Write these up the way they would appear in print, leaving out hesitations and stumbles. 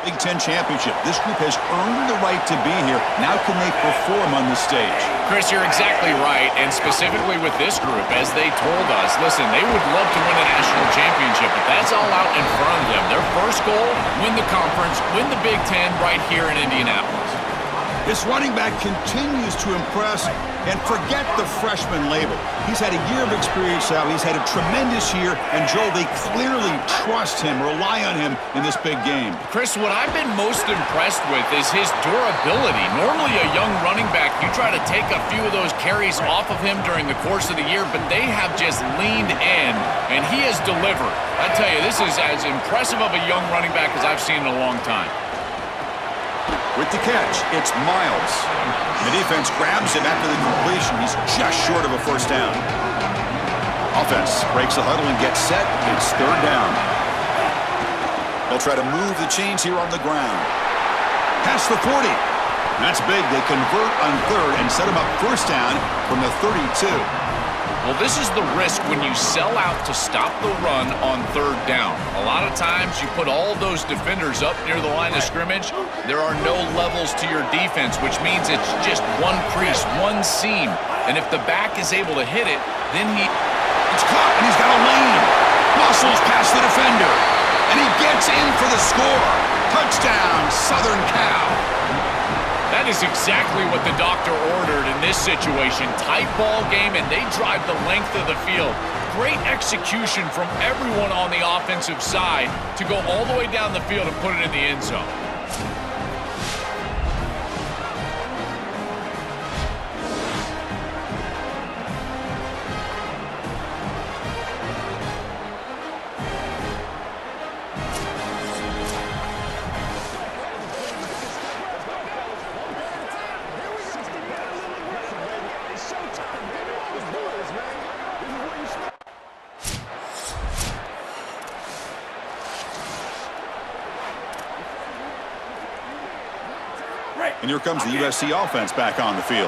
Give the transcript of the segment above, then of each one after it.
Big Ten championship. This group has earned the right to be here. Now can they perform on this stage? Chris, you're exactly right, and specifically with this group, as they told us, listen, they would love to win a national championship, but that's all out in front of them. Their first goal, win the conference, win the Big Ten right here in Indianapolis. This running back continues to impress, and forget the freshman label. He's had a year of experience now. He's had a tremendous year, and Joel, they clearly trust him, rely on him in this big game. Chris, what I've been most impressed with is his durability. Normally a young running back, you try to take a few of those carries off of him during the course of the year, but they have just leaned in, and he has delivered. I tell you, this is as impressive of a young running back as I've seen in a long time. With the catch, it's Miles. The defense grabs him after the completion. He's just short of a first down. Offense breaks the huddle and gets set. It's third down. They'll try to move the chains here on the ground. Past the 40. That's big. They convert on third and set him up first down from the 32. Well, this is the risk when you sell out to stop the run on third down. A lot of times you put all those defenders up near the line of scrimmage. There are no levels to your defense, which means it's just one crease, one seam. And if the back is able to hit it, then it's caught, and he's got a lane. Muscles past the defender. And he gets in for the score. Touchdown, Southern Cal. That is exactly what the doctor ordered in this situation. Tight ball game, and they drive the length of the field. Great execution from everyone on the offensive side to go all the way down the field and put it in the end zone. And here comes the USC offense back on the field.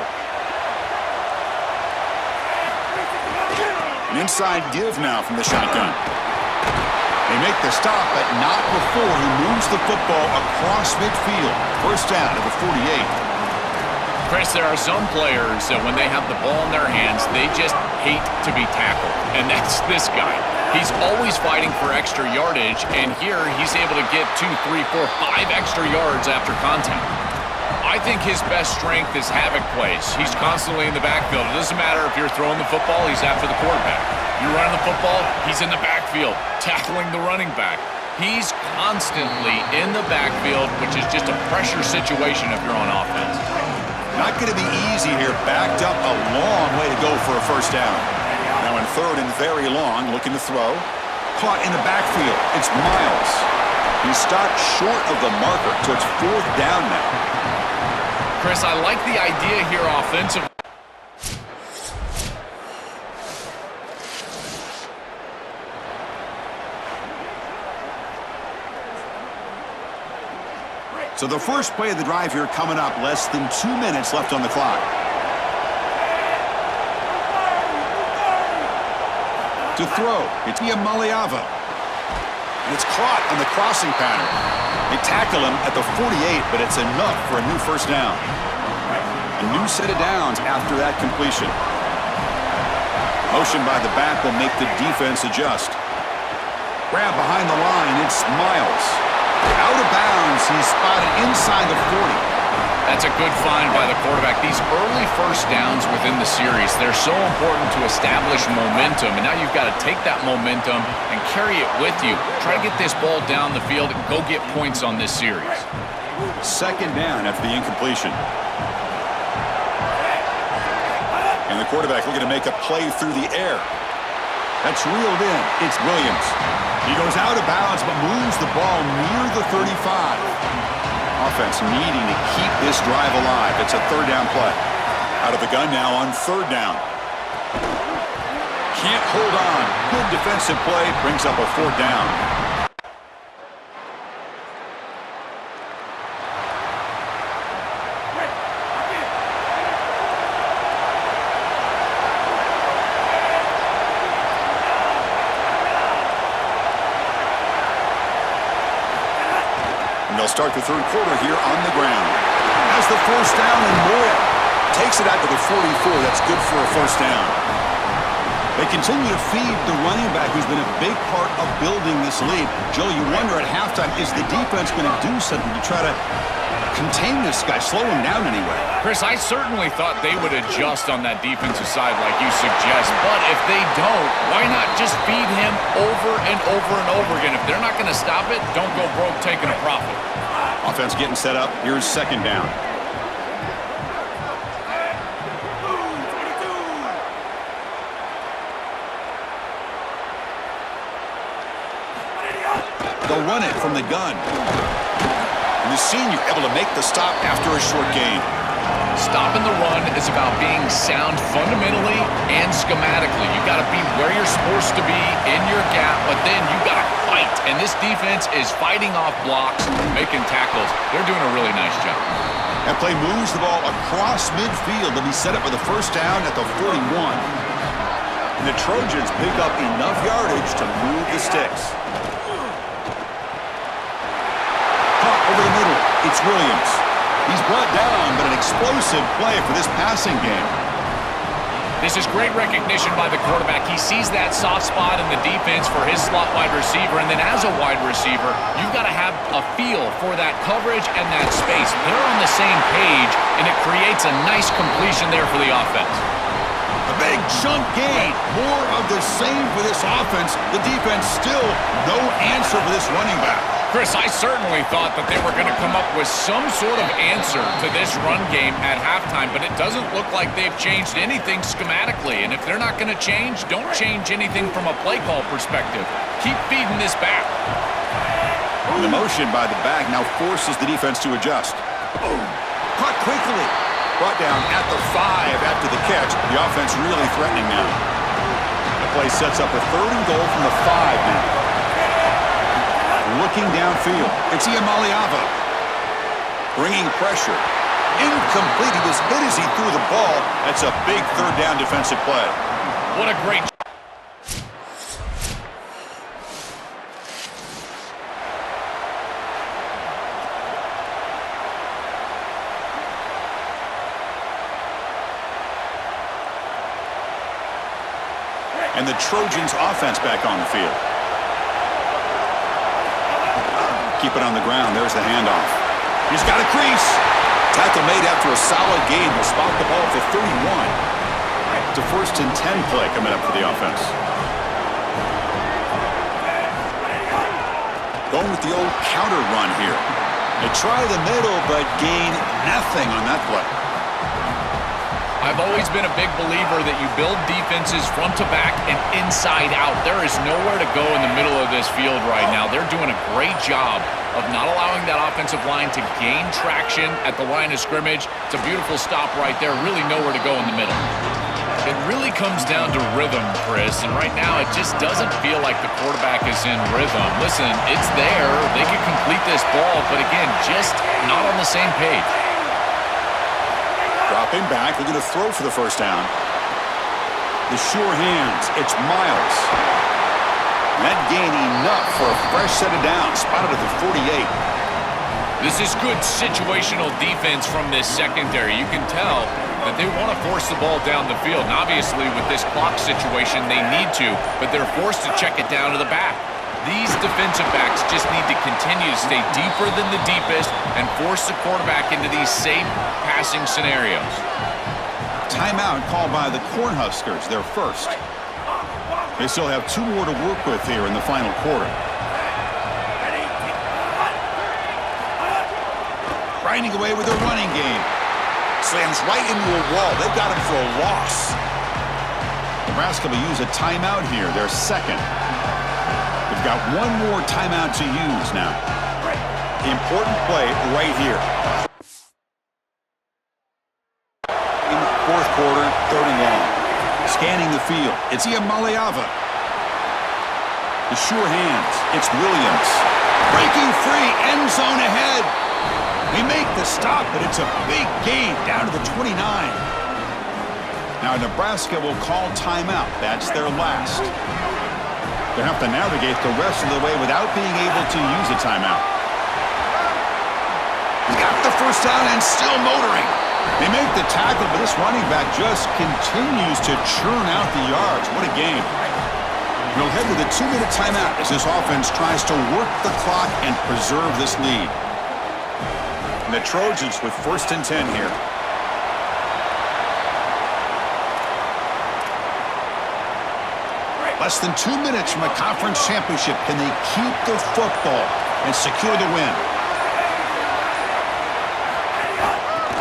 An inside give now from the shotgun. They make the stop, but not before he moves the football across midfield. First down to the 48. Chris, there are some players that when they have the ball in their hands, they just hate to be tackled. And that's this guy. He's always fighting for extra yardage, and here he's able to get 2, 3, 4, 5 extra yards after contact. I think his best strength is havoc plays. He's constantly in the backfield. It doesn't matter if you're throwing the football, he's after the quarterback. You're running the football, he's in the backfield, tackling the running back. He's constantly in the backfield, which is just a pressure situation if you're on offense. Not going to be easy here. Backed up a long way to go for a first down. Now in third and very long, looking to throw. Caught in the backfield. It's Miles. He stopped short of the marker, so it's fourth down now. Chris, I like the idea here offensively. So the first play of the drive here coming up, less than 2 minutes left on the clock. To throw, it's Iamaleava. And it's caught on the crossing pattern. They tackle him at the 48, but it's enough for a new first down. A new set of downs after that completion. Motion by the back will make the defense adjust. Grab behind the line, it's Miles. Out of bounds, he's spotted inside the 40. That's a good find by the quarterback. These early first downs within the series, they're so important to establish momentum. And now you've got to take that momentum and carry it with you. Try to get this ball down the field and go get points on this series. Second down after the incompletion. And the quarterback looking to make a play through the air. That's reeled in. It's Williams. He goes out of bounds but moves the ball near the 35. Offense needing to keep this drive alive. It's a third down play. Out of the gun now on third down. Can't hold on. Good defensive play. Brings up a fourth down. they'll start the third quarter here on the ground. Has the first down and more. Takes it out to the 44. That's good for a first down. They continue to feed the running back who's been a big part of building this lead. Joe, you wonder at halftime, is the defense going to do something to try to contain this guy, slow him down anyway? Chris, I certainly thought they would adjust on that defensive side like you suggest, but if they don't, why not just feed him over and over and over again? If they're not going to stop it, don't go broke taking a profit. Offense getting set up. Here's second down. They'll run it from the gun. And the senior able to make the stop after a short gain. Stopping the run is about being sound fundamentally and schematically. You got to be where you're supposed to be in your gap, but then you got to fight. And this defense is fighting off blocks, making tackles. They're doing a really nice job. That play moves the ball across midfield. They'll be set up with a first down at the 41. And the Trojans pick up enough yardage to move the sticks. Over the middle, it's Williams. He's brought down, but an explosive play for this passing game. This is great recognition by the quarterback. He sees that soft spot in the defense for his slot wide receiver, and then as a wide receiver, you've got to have a feel for that coverage and that space. They're on the same page, and it creates a nice completion there for the offense. A big chunk gain. More of the same for this offense. The defense still no answer for this running back. Chris, I certainly thought that they were going to come up with some sort of answer to this run game at halftime, but it doesn't look like they've changed anything schematically. And if they're not going to change, don't change anything from a play call perspective. Keep feeding this back. The motion by the back now forces the defense to adjust. Caught quickly. Brought down at the 5 after the catch. The offense really threatening now. The play sets up a third and goal from the 5 now. Looking downfield, it's Iamaleava. Bringing pressure. Incomplete. He was hit as he threw the ball. That's a big third down defensive play. What a great... And the Trojans offense back on the field. Keep it on the ground. There's the handoff. He's got a crease. Tackle made after a solid gain. Will spot the ball at the 31. It's a 1st and 10 play coming up for the offense. Going with the old counter run here. They try the middle, but gain nothing on that play. I've always been a big believer that you build defenses front to back and inside out. There is nowhere to go in the middle of this field right now. They're doing a great job of not allowing that offensive line to gain traction at the line of scrimmage. It's a beautiful stop right there. Really nowhere to go in the middle. It really comes down to rhythm, Chris, and right now it just doesn't feel like the quarterback is in rhythm. Listen, it's there. They can complete this ball, but again, just not on the same page. Dropping back, they're going to throw for the first down. The sure hands, it's Miles. That gain enough for a fresh set of downs, spotted at the 48. This is good situational defense from this secondary. You can tell that they want to force the ball down the field. And obviously, with this clock situation, they need to, but they're forced to check it down to the back. These defensive backs just need to continue to stay deeper than the deepest and force the quarterback into these safe passing scenarios. Timeout called by the Cornhuskers, their first. They still have 2 more to work with here in the final quarter. Grinding away with their running game. Slams right into a wall. They've got him for a loss. Nebraska will use a timeout here, their second. They've got 1 more timeout to use now. Important play right here. In the 4th quarter, 3rd and long. Scanning the field, it's Iamaleava. The sure hands, it's Williams. Breaking free, end zone ahead. They make the stop, but it's a big gain down to the 29. Now Nebraska will call timeout. That's their last. They'll have to navigate the rest of the way without being able to use a timeout. first down and still motoring. They make the tackle, but this running back just continues to churn out the yards. What a game. We'll head with a 2-minute timeout as this offense tries to work the clock and preserve this lead. And the Trojans with 1st and 10 here. Less than 2 minutes from a conference championship. Can they keep the football and secure the win?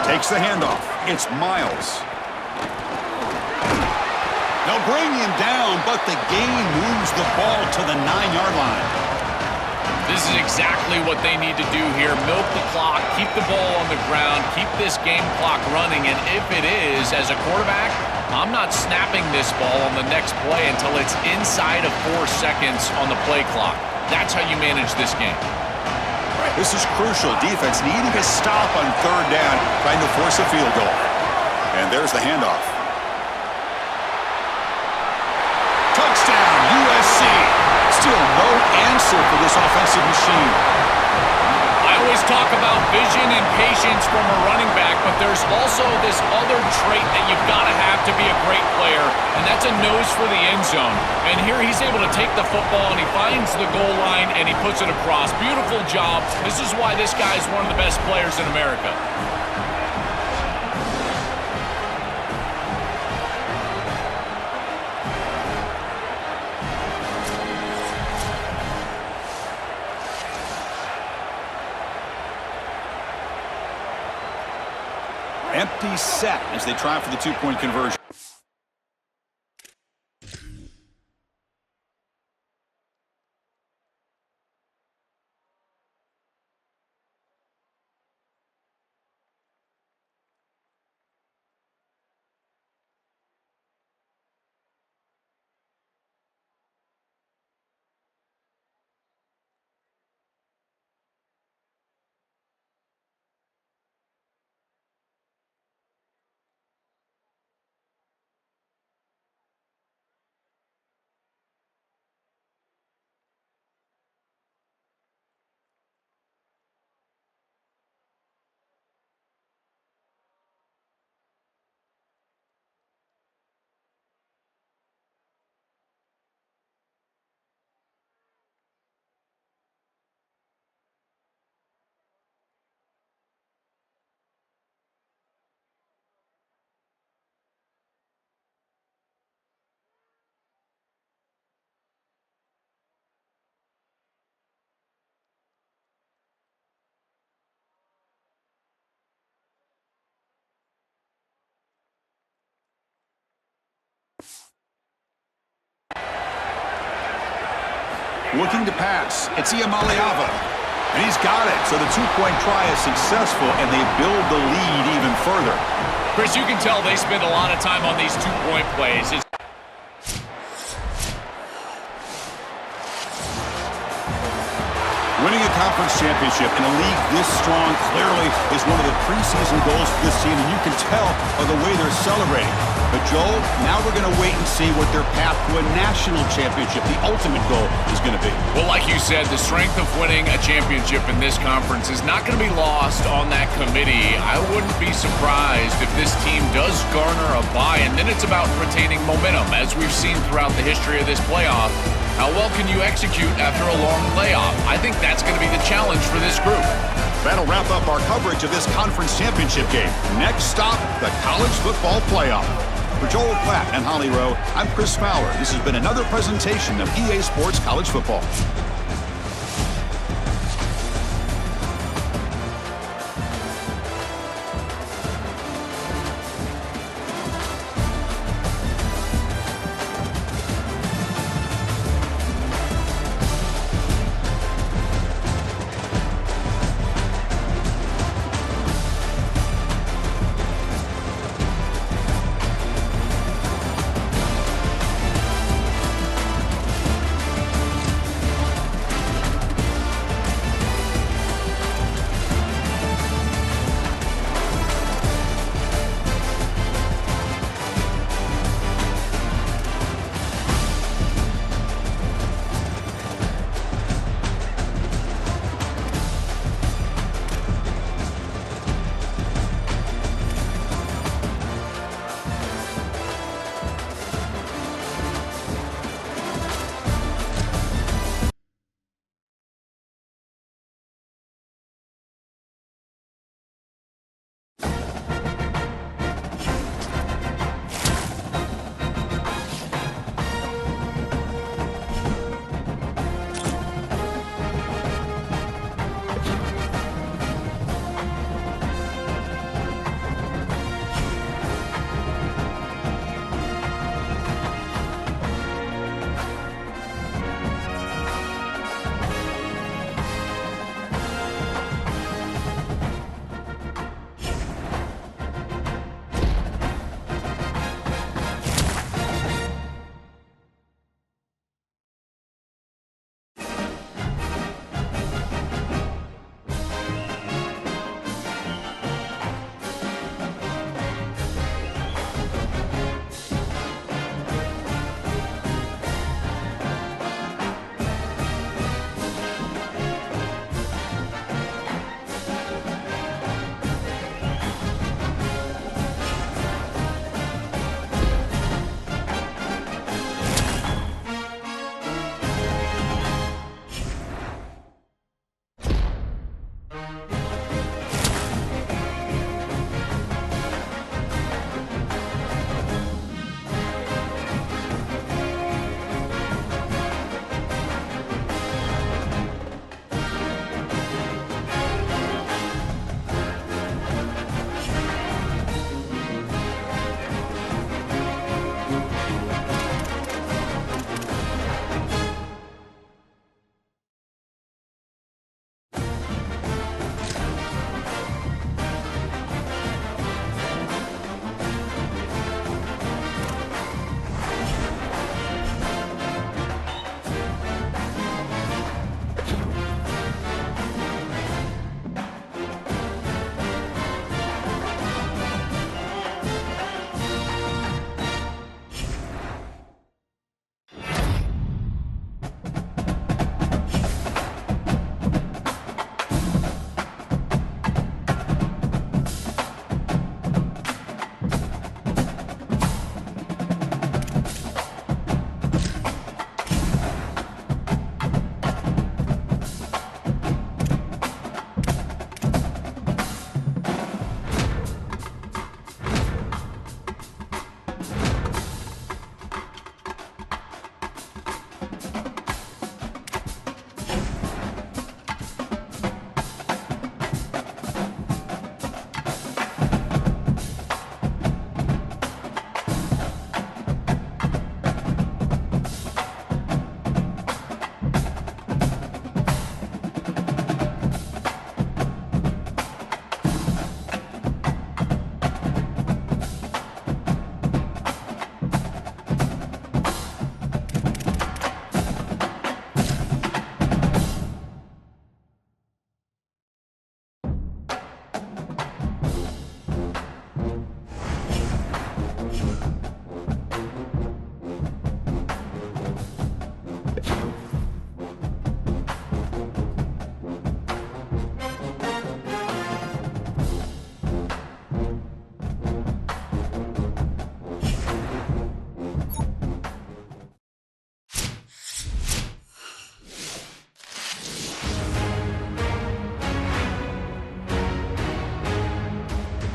Takes the handoff. It's Miles. They'll bring him down, but the gain moves the ball to the 9-yard line. This is exactly what they need to do here. Milk the clock, keep the ball on the ground, keep this game clock running, and if it is, as a quarterback, I'm not snapping this ball on the next play until it's inside of 4 seconds on the play clock. That's how you manage this game. This is crucial. Defense needing a stop on 3rd down, trying to force a field goal. And there's the handoff. Touchdown, USC. Still no answer for this offensive machine. I always talk about vision and patience from a running back, but there's also this other trait that you've got to have to be a great player, and that's a nose for the end zone. And here he's able to take the football, and he finds the goal line, and he puts it across. Beautiful job. This is why this guy is one of the best players in America. Empty set as they try for the 2-point conversion. Looking to pass. It's Iamaleava. And he's got it. So the 2-point try is successful, and they build the lead even further. Chris, you can tell they spend a lot of time on these 2-point plays. Winning a conference championship in a league this strong clearly is one of the preseason goals for this team, and you can tell by the way they're celebrating. But, Joel, now we're going to wait and see what their path to a national championship, the ultimate goal, is going to be. Well, like you said, the strength of winning a championship in this conference is not going to be lost on that committee. I wouldn't be surprised if this team does garner a bye, and then it's about retaining momentum, as we've seen throughout the history of this playoff. How well can you execute after a long layoff? I think that's going to be the challenge for this group. That'll wrap up our coverage of this conference championship game. Next stop, the college football playoff. For Joel Klatt and Holly Rowe, I'm Chris Fowler. This has been another presentation of EA Sports College Football.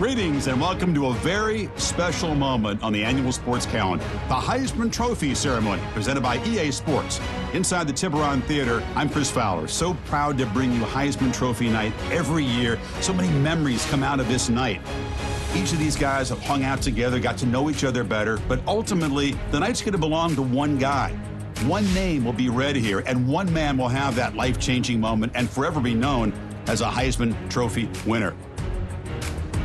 Greetings and welcome to a very special moment on the annual sports calendar. The Heisman Trophy ceremony presented by EA Sports. Inside the Tiburon Theater, I'm Chris Fowler. So proud to bring you Heisman Trophy night every year. So many memories come out of this night. Each of these guys have hung out together, got to know each other better, but ultimately, the night's going to belong to one guy. One name will be read here, and one man will have that life-changing moment and forever be known as a Heisman Trophy winner.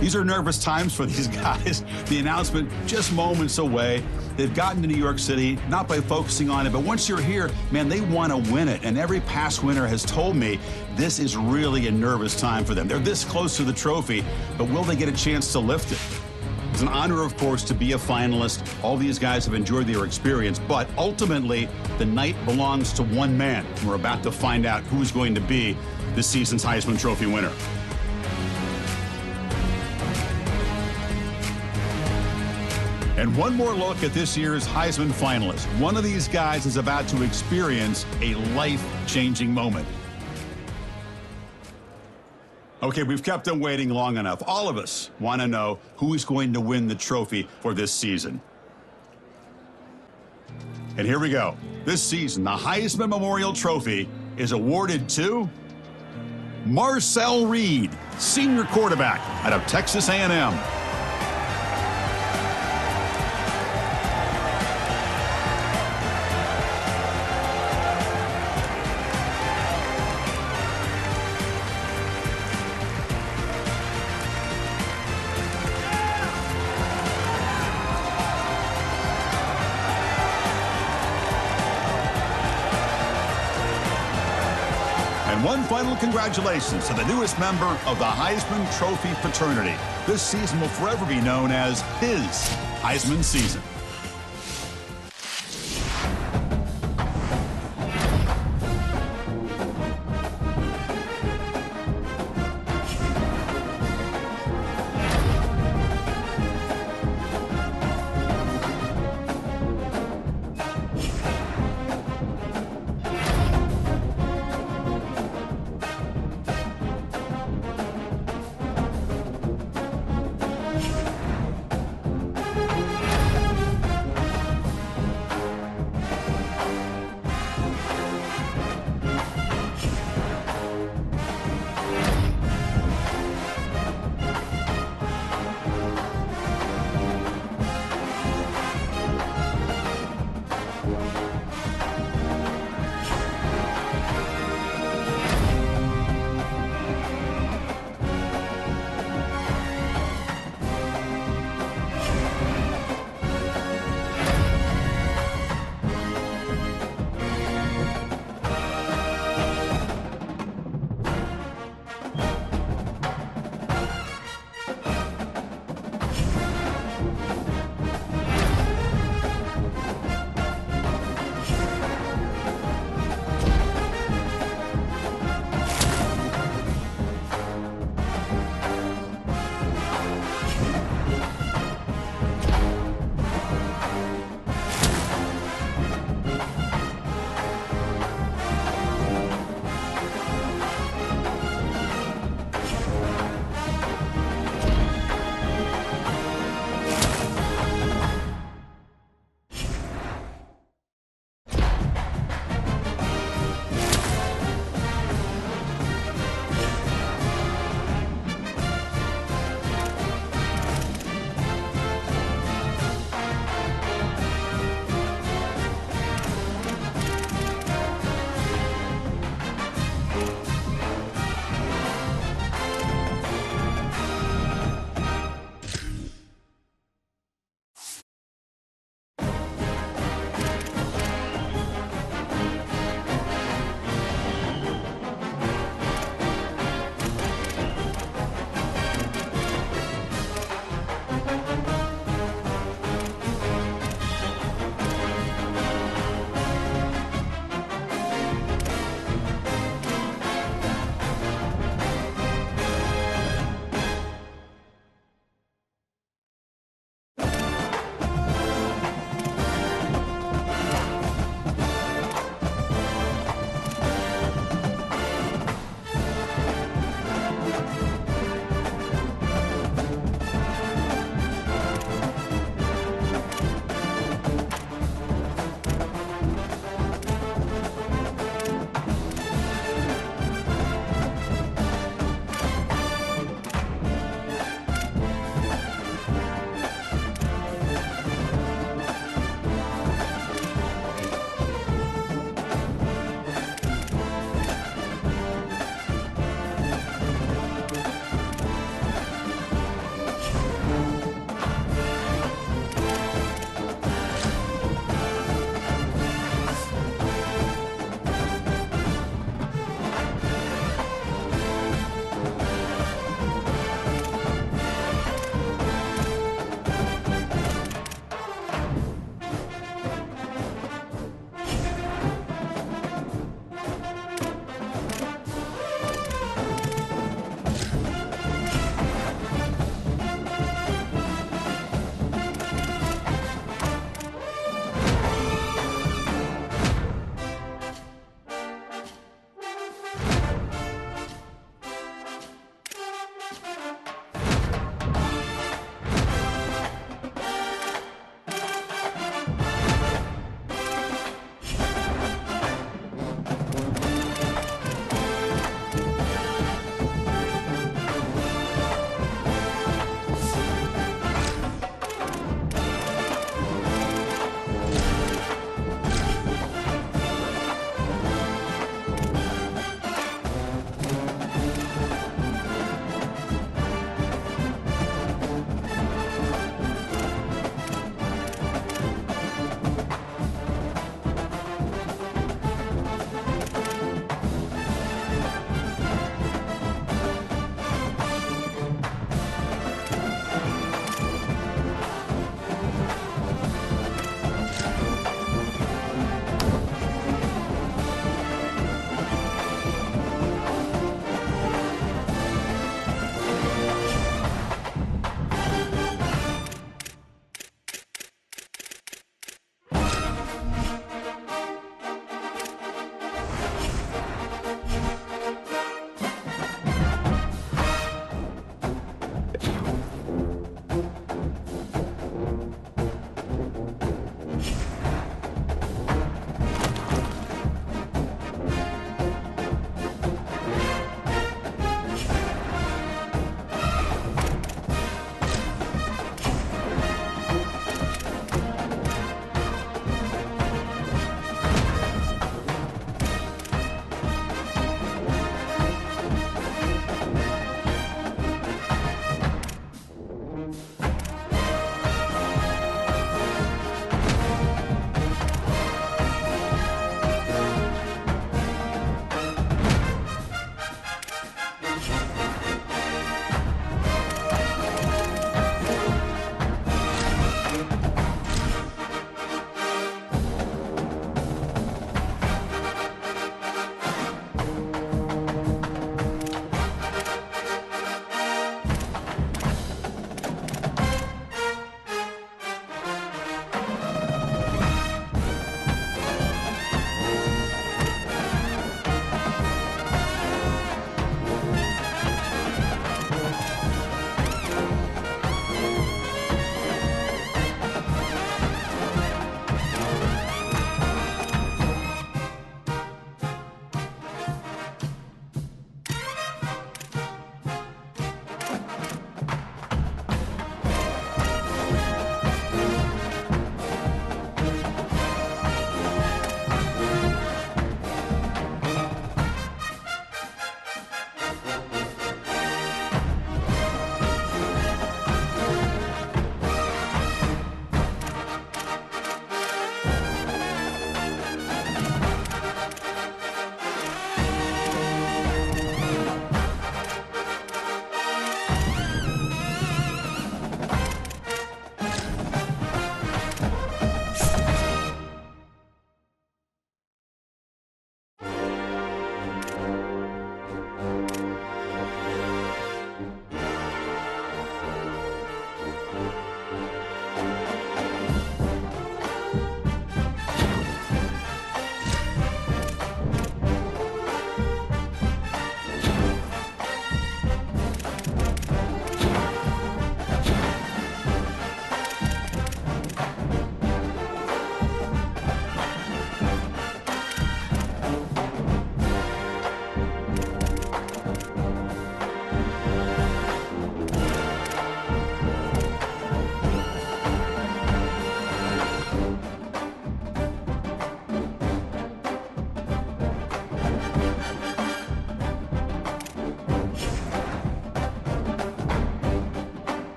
These are nervous times for these guys. The announcement just moments away. They've gotten to New York City, not by focusing on it, but once you're here, man, they want to win it. And every past winner has told me this is really a nervous time for them. They're this close to the trophy, but will they get a chance to lift it? It's an honor, of course, to be a finalist. All these guys have enjoyed their experience, but ultimately, the night belongs to one man. We're about to find out who's going to be this season's Heisman Trophy winner. And one more look at this year's Heisman finalists. One of these guys is about to experience a life-changing moment. Okay, we've kept them waiting long enough. All of us want to know who is going to win the trophy for this season. And here we go. This season, the Heisman Memorial Trophy is awarded to Marcel Reed, senior quarterback out of Texas A&M. And one final congratulations to the newest member of the Heisman Trophy fraternity. This season will forever be known as his Heisman season.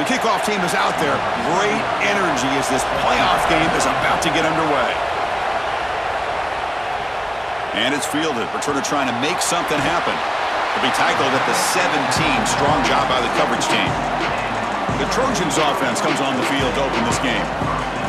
The kickoff team is out there. Great energy as this playoff game is about to get underway. And it's fielded. Returner trying to make something happen. He'll be tackled at the 17. Strong job by the coverage team. The Trojans offense comes on the field to open this game.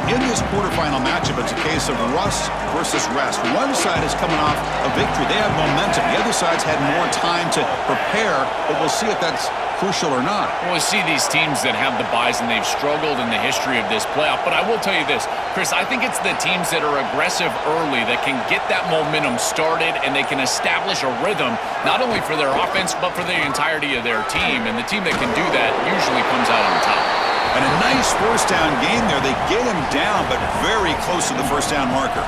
In this quarterfinal matchup, it's a case of rust versus rest. One side is coming off a victory. They have momentum. The other side's had more time to prepare, but we'll see if that's crucial or not. Well, we see these teams that have the buys, and they've struggled in the history of this playoff. But I will tell you this, Chris, I think it's the teams that are aggressive early that can get that momentum started, and they can establish a rhythm, not only for their offense, but for the entirety of their team. And the team that can do that usually comes out on top. And a nice first down game there. They get him down, but very close to the first down marker.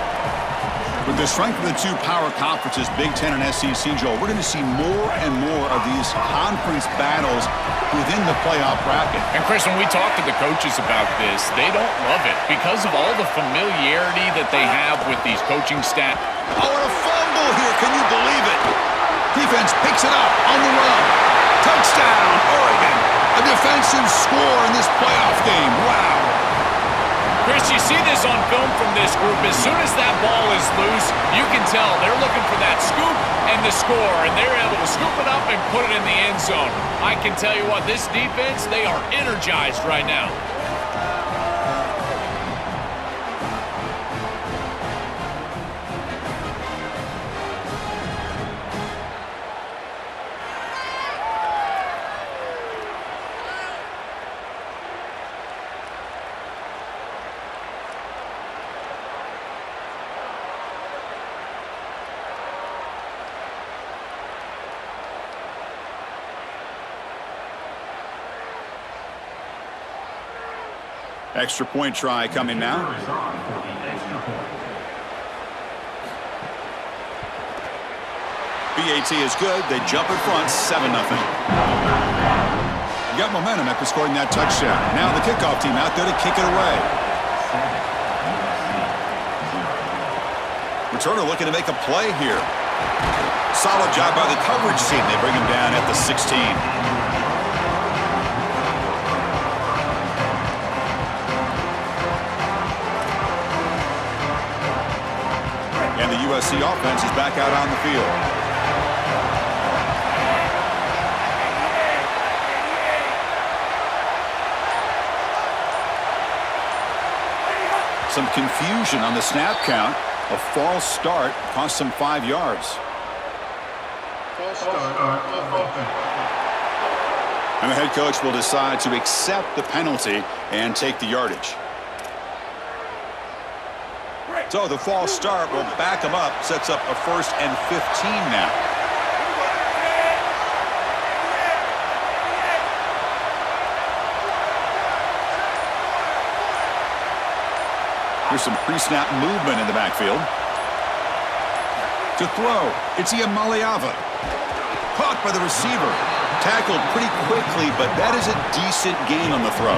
With the strength of the two power conferences, Big Ten and SEC, Joel, we're going to see more and more of these conference battles within the playoff bracket. And, Chris, when we talk to the coaches about this, they don't love it because of all the familiarity that they have with these coaching staff. Oh, and a fumble here. Can you believe it? Defense picks it up on the run. Touchdown, Oregon. A defensive score in this playoff game. Wow. Chris, you see this on film from this group. As soon as that ball is loose, you can tell they're looking for that scoop and the score, and they're able to scoop it up and put it in the end zone. I can tell you what, this defense, they are energized right now. Extra point try coming now. BAT is good. They jump in front, 7-0. Got momentum after scoring that touchdown. Now the kickoff team out there to kick it away. Returner looking to make a play here. Solid job by the coverage team. They bring him down at the 16. And the USC offense is back out on the field. Some confusion on the snap count. A false start cost them 5 yards. False start. And the head coach will decide to accept the penalty and take the yardage. So the false start will back him up, sets up a 1st and 15 now. Here's some pre-snap movement in the backfield. To throw, it's Iamaleava. Caught by the receiver. tackled pretty quickly, but that is a decent gain on the throw.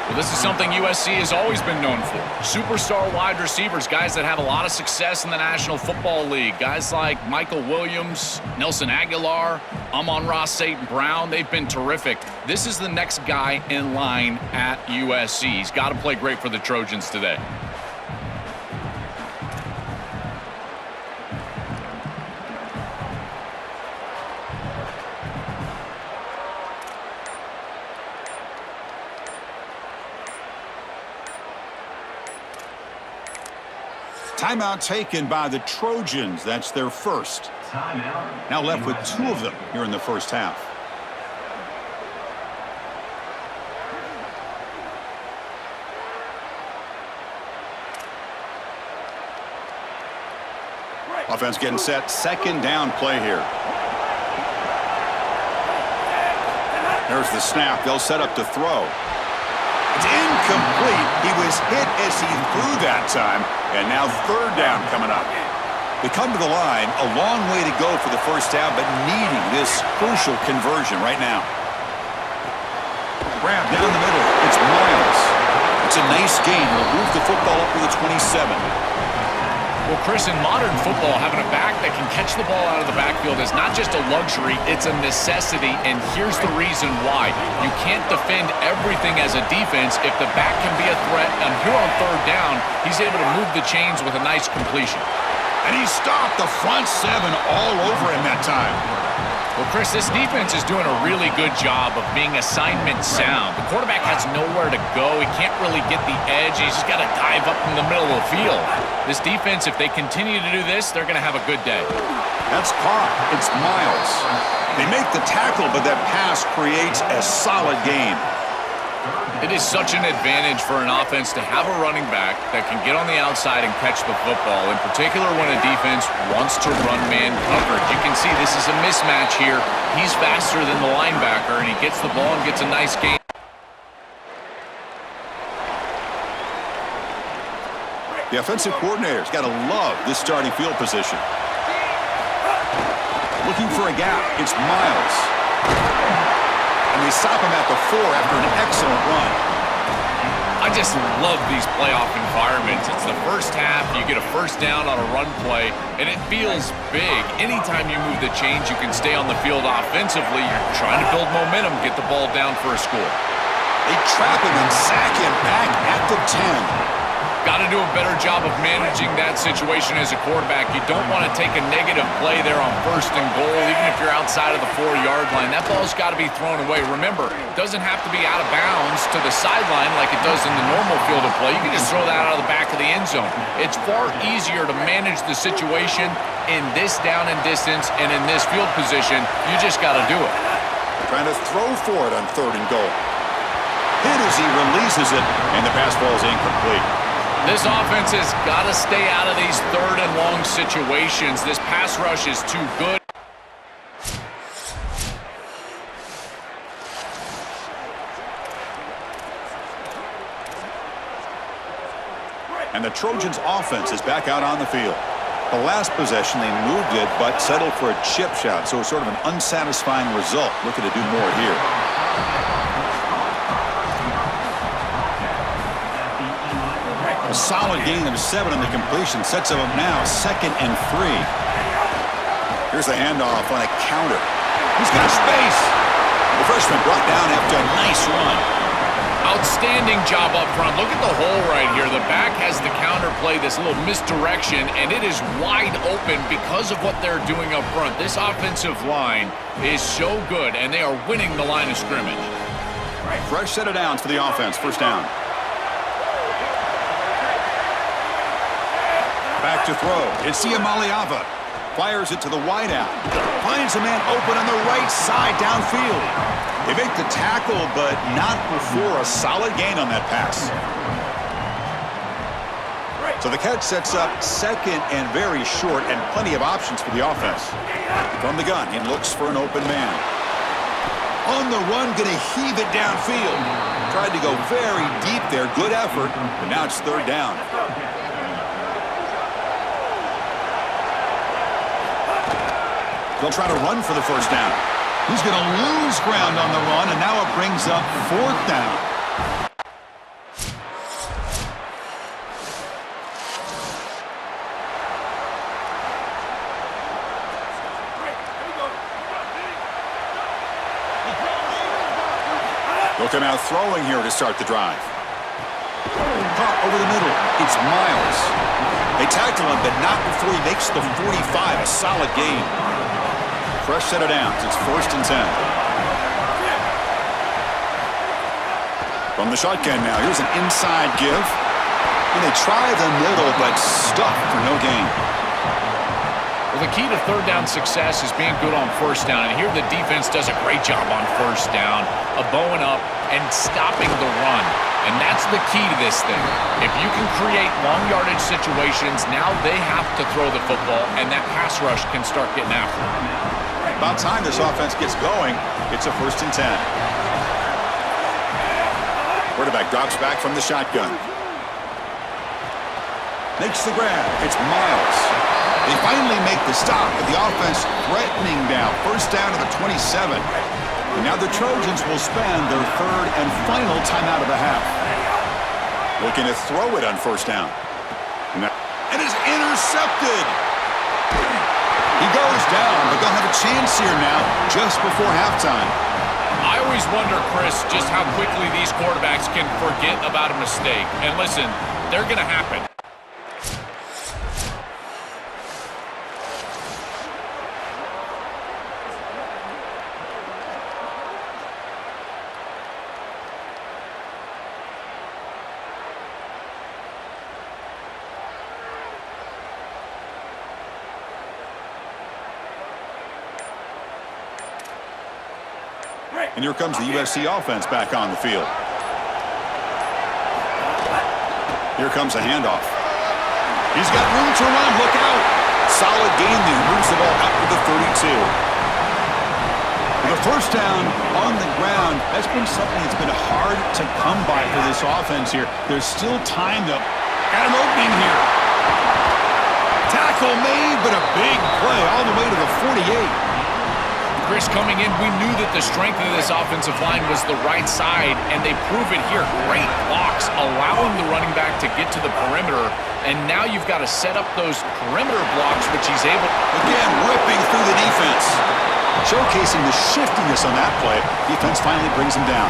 Well, this is something USC has always been known for. Superstar wide receivers, guys that have a lot of success in the National Football League. Guys like Michael Williams, Nelson Aguilar, Amon-Ra St. Brown, they've been terrific. This is the next guy in line at USC. He's got to play great for the Trojans today. Timeout taken by the Trojans. That's their first. Timeout. Now left with 2 of them here in the first half. Offense getting set. Second down play here. There's the snap. They'll set up to throw. It's incomplete. He was hit as he threw that time. And now third down coming up. They come to the line, a long way to go for the first down, but needing this crucial conversion right now. Grab down the middle. It's Miles. It's a nice gain. Will move the football up to the 27. Well, Chris, in modern football, having a back that can catch the ball out of the backfield is not just a luxury, it's a necessity, and here's the reason why. You can't defend everything as a defense if the back can be a threat, and here on third down, he's able to move the chains with a nice completion. And he stopped the front 7 all over him that time. Well, Chris, this defense is doing a really good job of being assignment sound. The quarterback has nowhere to go. He can't really get the edge. He's just got to dive up in the middle of the field. This defense, if they continue to do this, they're going to have a good day. That's caught. It's Miles. They make the tackle, but that pass creates a solid gain. It is such an advantage for an offense to have a running back that can get on the outside and catch the football, in particular when a defense wants to run man coverage. You can see this is a mismatch here. He's faster than the linebacker, and he gets the ball and gets a nice gain. The offensive coordinator's got to love this starting field position. Looking for a gap. It's Miles. And they stop him at the 4 after an excellent run. I just love these playoff environments. It's the first half, you get a first down on a run play, and it feels big. Anytime you move the chains, you can stay on the field offensively. You're trying to build momentum, get the ball down for a score. They trap him and sack him back at the 10. Got to do a better job of managing that situation as a quarterback. You don't want to take a negative play there on first and goal, even if you're outside of the 4-yard line. That ball's got to be thrown away. Remember, it doesn't have to be out of bounds to the sideline like it does in the normal field of play. You can just throw that out of the back of the end zone. It's far easier to manage the situation in this down and distance and in this field position. You just got to do it. Trying to throw for it on 3rd and goal. Hit as he releases it, and the pass ball is incomplete. This offense has got to stay out of these 3rd and long situations. This pass rush is too good. And the Trojans' offense is back out on the field. The last possession, they moved it, but settled for a chip shot, so it's sort of an unsatisfying result. Looking to do more here. A solid gain of 7 on the completion sets him up now 2nd and 3. Here's the handoff on a counter. He's got space. The freshman brought down after a nice run. Outstanding job up front. Look at the hole right here. The back has the counter play, this little misdirection, and it is wide open because of what they're doing up front. This offensive line is so good, and they are winning the line of scrimmage. Fresh set of downs for the offense. First down. Back to throw. It's Iamaleava. Fires it to the wideout. Finds a man open on the right side downfield. They make the tackle, but not before a solid gain on that pass. So the catch sets up 2nd and very short, and plenty of options for the offense. From the gun, he looks for an open man. On the run, going to heave it downfield. Tried to go very deep there. Good effort, but now it's 3rd down. They'll try to run for the first down. He's going to lose ground on the run, and now it brings up 4th down. Looking out throwing here to start the drive. Caught over the middle. It's Miles. They tackle him, but not before he makes the 45. A solid gain. Fresh set of downs. It's 1st and 10. From the shotgun now. Here's an inside give. And they try the middle, but stuffed for no gain. Well, the key to 3rd down success is being good on 1st down. And here the defense does a great job on 1st down of bowing up and stopping the run. And that's the key to this thing. If you can create long yardage situations, now they have to throw the football, and that pass rush can start getting after them. About time this offense gets going. It's a 1st and 10. Quarterback drops back from the shotgun. Makes the grab. It's Miles. They finally make the stop, but the offense threatening now. 1st down to the 27. And now the Trojans will spend their 3rd and final timeout of the half. Looking to throw it on 1st down. And it's intercepted. He goes down, but they'll have a chance here now just before halftime. I always wonder, Chris, just how quickly these quarterbacks can forget about a mistake. And listen, they're going to happen. And here comes the USC offense back on the field. Here comes a handoff. He's got room to run. Look out. Solid gain there. Moves the ball out to the 32. The 1st down on the ground, that's been something that's been hard to come by for this offense here. There's still time to got an opening here. Tackle made, but a big play all the way to the 48. Chris, coming in, we knew that the strength of this offensive line was the right side, and they prove it here. Great blocks, allowing the running back to get to the perimeter, and now you've got to set up those perimeter blocks, which he's able. Again, ripping through the defense. Showcasing the shiftiness on that play. Defense finally brings him down.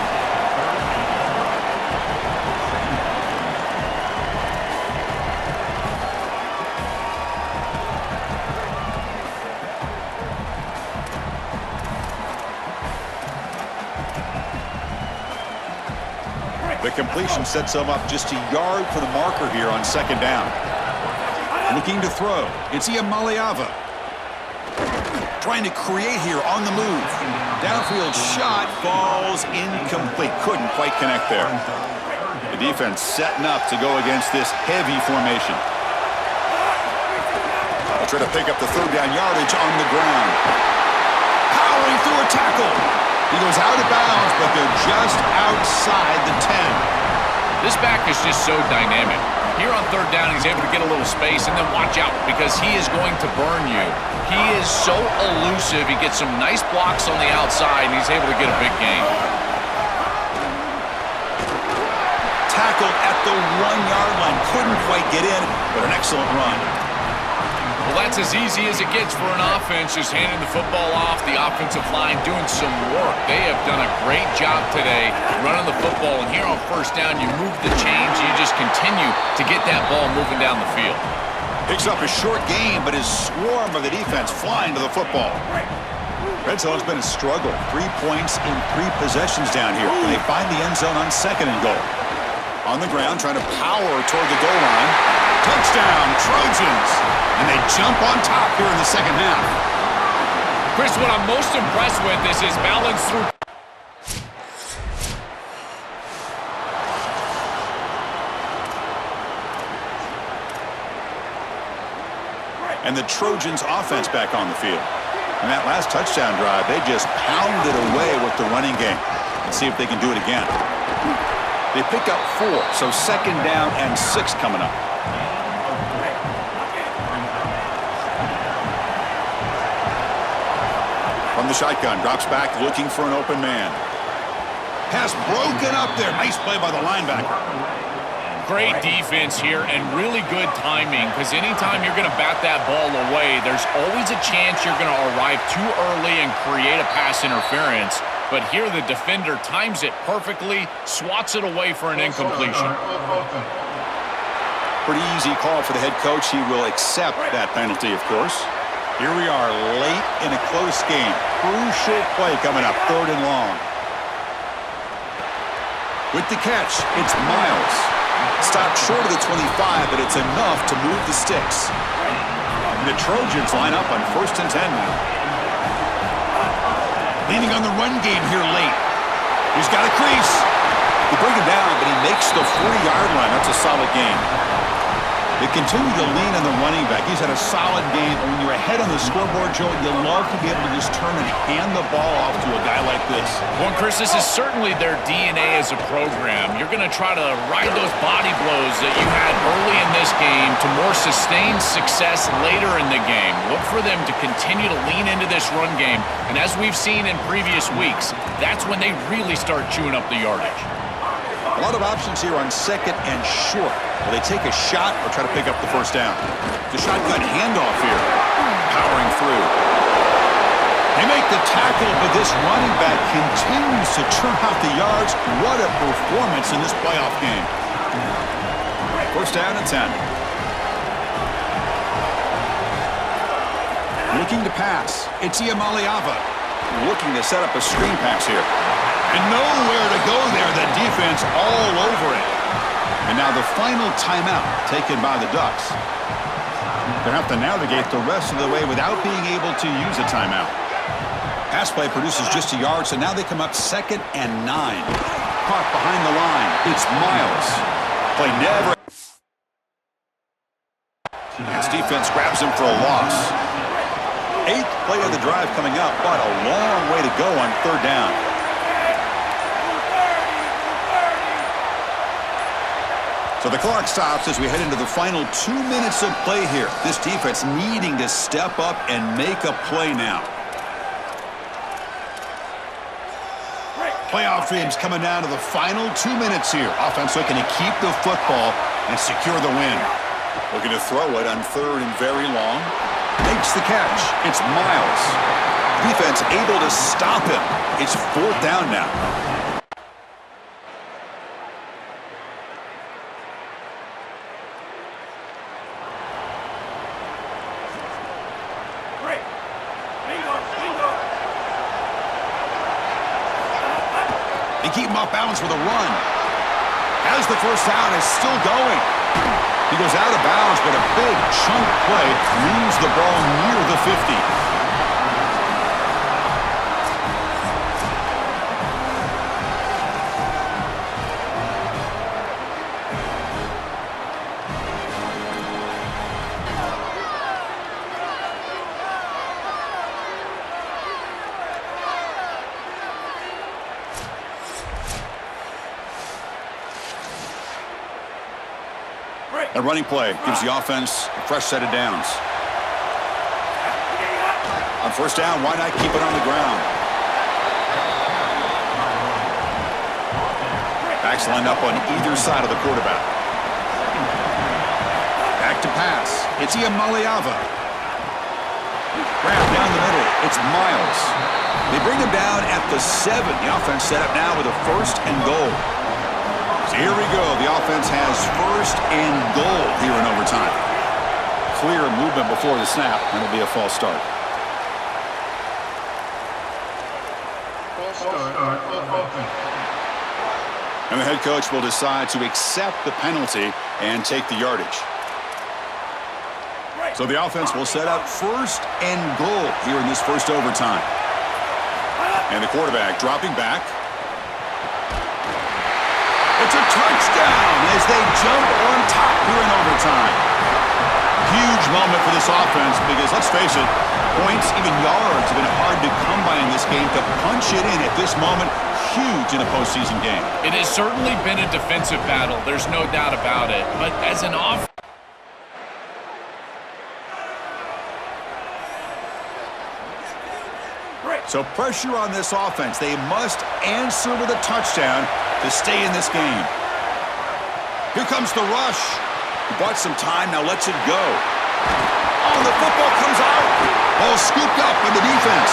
The completion sets him up just a yard for the marker here on 2nd down. Looking to throw. It's Iamaleava. Trying to create here on the move. Downfield shot falls incomplete. Couldn't quite connect there. The defense setting up to go against this heavy formation. They'll try to pick up the 3rd down yardage on the ground. Powering through a tackle. He goes out of bounds, but they're just outside the 10. This back is just so dynamic. Here on 3rd down, he's able to get a little space, and then watch out, because he is going to burn you. He is so elusive. He gets some nice blocks on the outside, and he's able to get a big gain. Tackled at the 1-yard line. Couldn't quite get in, but an excellent run. Well, that's as easy as it gets for an offense, just handing the football off. The offensive line doing some work. They have done a great job today running the football. And here on 1st down, you move the chains. You just continue to get that ball moving down the field. Picks up a short gain, but his swarm of the defense flying to the football. Red zone's been a struggle. 3 points in 3 possessions down here. And they find the end zone on 2nd and goal. On the ground, trying to power toward the goal line. Touchdown, Trojans! And they jump on top here in the 2nd half. Chris, what I'm most impressed with is his balance through. And the Trojans offense back on the field. In that last touchdown drive, they just pounded away with the running game. Let's see if they can do it again. They pick up 4, so 2nd down and 6 coming up. From the the shotgun. Drops back looking for an open man. Pass broken up there. Nice play by the linebacker. Great defense here and really good timing, because anytime you're going to bat that ball away, there's always a chance you're going to arrive too early and create a pass interference. But here the defender times it perfectly, swats it away for an incompletion. Pretty easy call for the head coach. He will accept that penalty, of course. Here we are late in a close game. Crucial play coming up, 3rd and long. With the catch, it's Miles. Stopped short of the 25, but it's enough to move the sticks. The Trojans line up on 1st and 10 now. Leaning on the run game here late. He's got a crease. They bring him down, but he makes the 40-yard line. That's a solid game. They continue to lean on the running back. He's had a solid game. And when you're ahead on the scoreboard, Joe, you love to be able to just turn and hand the ball off to a guy like this. Well, Chris, this is certainly their DNA as a program. You're going to try to ride those body blows that you had early in this game to more sustained success later in the game. Look for them to continue to lean into this run game. And as we've seen in previous weeks, that's when they really start chewing up the yardage. A lot of options here on 2nd and short. Will they take a shot or try to pick up the 1st down? The shotgun handoff here. Powering through. They make the tackle, but this running back continues to churn out the yards. What a performance in this playoff game. 1st down and 10. Looking to pass. It's Iamaleava. Looking to set up a screen pass here. And nowhere to go there. The defense all over it. And now the final timeout taken by the Ducks. They'll have to navigate the rest of the way without being able to use a timeout. Pass play produces just a yard, so now they come up 2nd and 9. Caught behind the line. It's Miles. Play never. This defense grabs him for a loss. 8th play of the drive coming up, but a long way to go on 3rd down. So the clock stops as we head into the final 2 minutes of play here. This defense needing to step up and make a play now. Playoff dreams coming down to the final 2 minutes here. Offense looking to keep the football and secure the win. Looking to throw it on 3rd and very long. Makes the catch. It's Miles. Defense able to stop him. It's 4th down now. They keep him off balance with a run. As the 1st down is still going. He goes out of bounds, but a big chunk play leaves the ball near the 50. A running play gives the offense a fresh set of downs. On 1st down, why not keep it on the ground? Backs lined up on either side of the quarterback. Back to pass. It's Iamaleava. Grab down the middle. It's Miles. They bring him down at the 7. The offense set up now with a 1st and goal. So here we go. The offense has 1st and goal here in overtime. Clear movement before the snap, and it'll be a false start. False start. And the head coach will decide to accept the penalty and take the yardage. So the offense will set up 1st and goal here in this 1st overtime. And the quarterback dropping back. It's a touchdown as they jump on top here in overtime. Huge moment for this offense because, let's face it, points, even yards, have been hard to come by in this game. To punch it in at this moment, huge in a postseason game. It has certainly been a defensive battle. There's no doubt about it. But as an offense, So pressure on this offense. They must answer with a touchdown to stay in this game. Here comes the rush. He bought some time, now lets it go. Oh, the football comes out. Ball scooped up by the defense.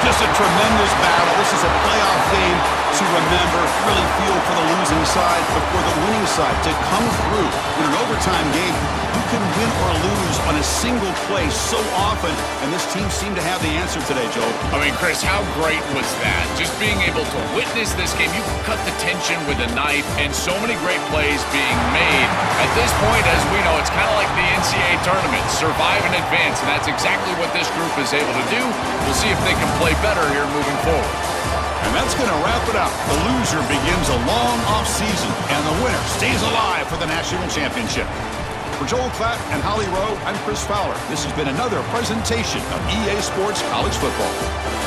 Just a tremendous battle. This is a playoff game to remember. Really feel for the losing side, but for the winning side to come through in an overtime game. You can win or lose on a single play so often, and this team seemed to have the answer today, Joe. I mean, Chris, how great was that? Just being able to witness this game. You can cut the tension with a knife, and so many great plays being made. At this point, as we know, it's kind of like the NCAA tournament. Survive in advance, and that's exactly what this group is able to do. We'll see if they can play better here moving forward. And that's going to wrap it up. The loser begins a long offseason, and the winner stays alive for the national championship. For Joel Klatt and Holly Rowe, I'm Chris Fowler. This has been another presentation of EA Sports College Football.